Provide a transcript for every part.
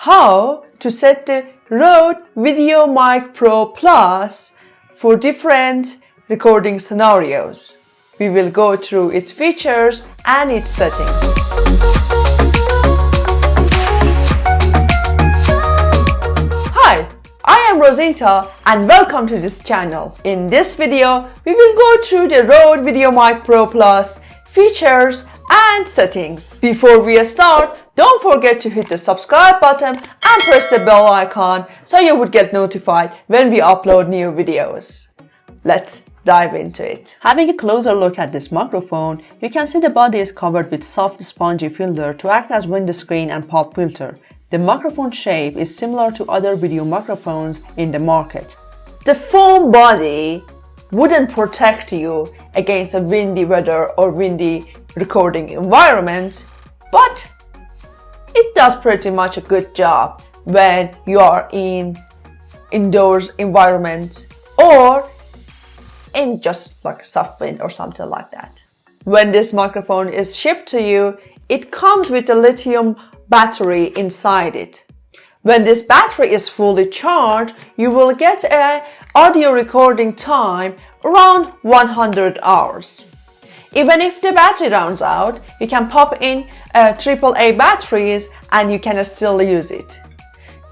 how to set the RØDE VideoMic Pro Plus for different recording scenarios. We will go through its features and its settings. Hi, I am Rosita and welcome to this channel. In this video, we will go through the RØDE VideoMic Pro Plus features and settings. Before we start, don't forget to hit the subscribe button and press the bell icon so you would get notified when we upload new videos. Let's dive into it. Having a closer look at this microphone, you can see the body is covered with soft spongy filter to act as windscreen and pop filter. The microphone shape is similar to other video microphones in the market. The foam body wouldn't protect you against a windy weather or windy recording environment, but it does pretty much a good job when you are in indoors environment or in just like soft wind or something like that. When this microphone is shipped to you, it comes with a lithium battery inside it. When this battery is fully charged, you will get an audio recording time around 100 hours. Even if the battery runs out, you can pop in AAA batteries and you can still use it.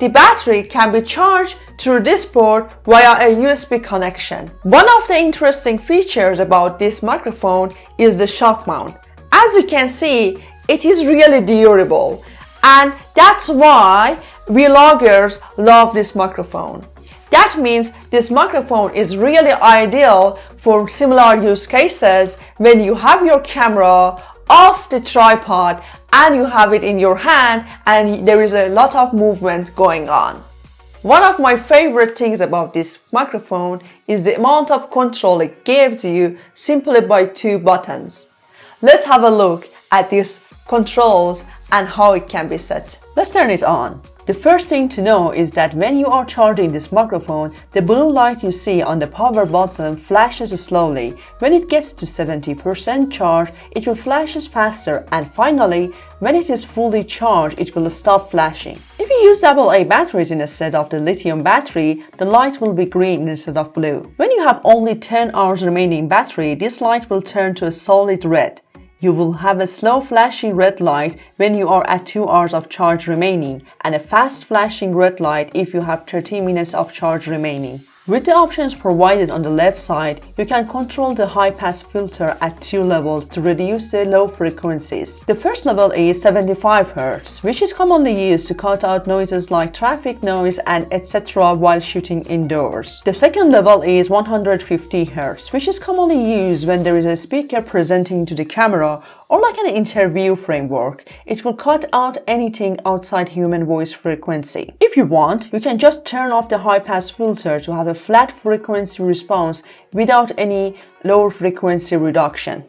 The battery can be charged through this port via a USB connection. One of the interesting features about this microphone is the shock mount. As you can see, it is really durable, and that's why vloggers love this microphone. That means this microphone is really ideal for similar use cases when you have your camera off the tripod and you have it in your hand and there is a lot of movement going on. One of my favorite things about this microphone is the amount of control it gives you simply by two buttons. Let's have a look at these controls and how it can be set. Let's turn it on. The first thing to know is that when you are charging this microphone, the blue light you see on the power button flashes slowly. When it gets to 70% charge, it will flash faster, and finally, when it is fully charged, it will stop flashing. If you use AA batteries instead of the lithium battery, the light will be green instead of blue. When you have only 10 hours remaining battery, this light will turn to a solid red. You will have a slow flashing red light when you are at 2 hours of charge remaining and a fast flashing red light if you have 30 minutes of charge remaining. With the options provided on the left side, you can control the high-pass filter at two levels to reduce the low frequencies. The first level is 75 Hz, which is commonly used to cut out noises like traffic noise and etc. while shooting indoors. The second level is 150 Hz, which is commonly used when there is a speaker presenting to the camera or like an interview framework. It will cut out anything outside human voice frequency. If you want, you can just turn off the high-pass filter to have a flat frequency response without any lower frequency reduction.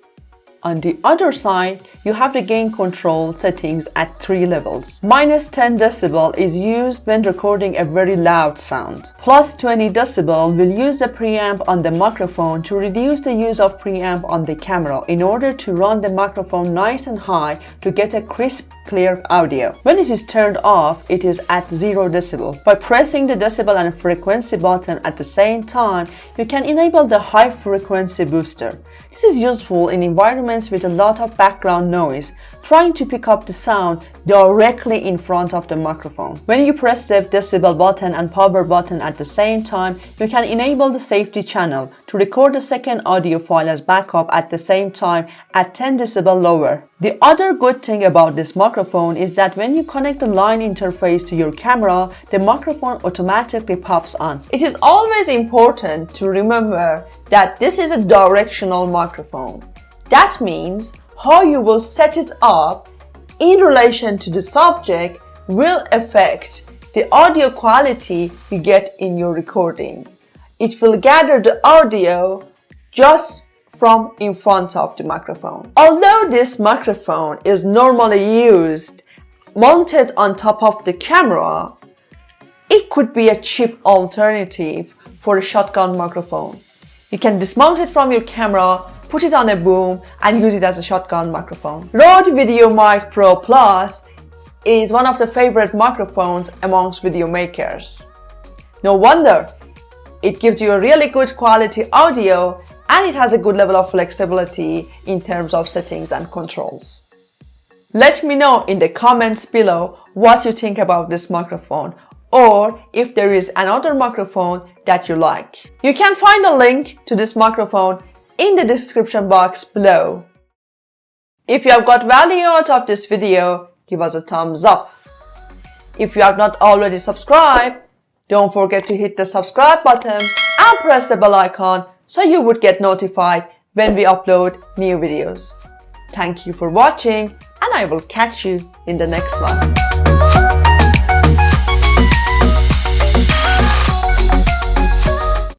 On the other side, you have the gain control settings at three levels. Minus 10 dB is used when recording a very loud sound. Plus 20 dB will use the preamp on the microphone to reduce the use of preamp on the camera in order to run the microphone nice and high to get a crisp, clear audio. When it is turned off, it is at 0 dB. By pressing the decibel and frequency button at the same time, you can enable the high frequency booster. This is useful in environments with a lot of background noise, trying to pick up the sound directly in front of the microphone. When you press the decibel button and power button at the same time, you can enable the safety channel to record the second audio file as backup at the same time at 10 dB lower. The other good thing about this microphone is that when you connect the line interface to your camera, the microphone automatically pops on. It is always important to remember that this is a directional microphone. That means how you will set it up in relation to the subject will affect the audio quality you get in your recording. It will gather the audio just from in front of the microphone. Although this microphone is normally used mounted on top of the camera, it could be a cheap alternative for a shotgun microphone. You can dismount it from your camera, put it on a boom and use it as a shotgun microphone. RØDE VideoMic Pro Plus is one of the favorite microphones amongst video makers. No wonder, it gives you a really good quality audio and it has a good level of flexibility in terms of settings and controls. Let me know in the comments below what you think about this microphone, or if there is another microphone that you like. You can find a link to this microphone in the description box below. If you have got value out of this video, give us a thumbs up. If you have not already subscribed, don't forget to hit the subscribe button and press the bell icon so you would get notified when we upload new videos. Thank you for watching, and I will catch you in the next one.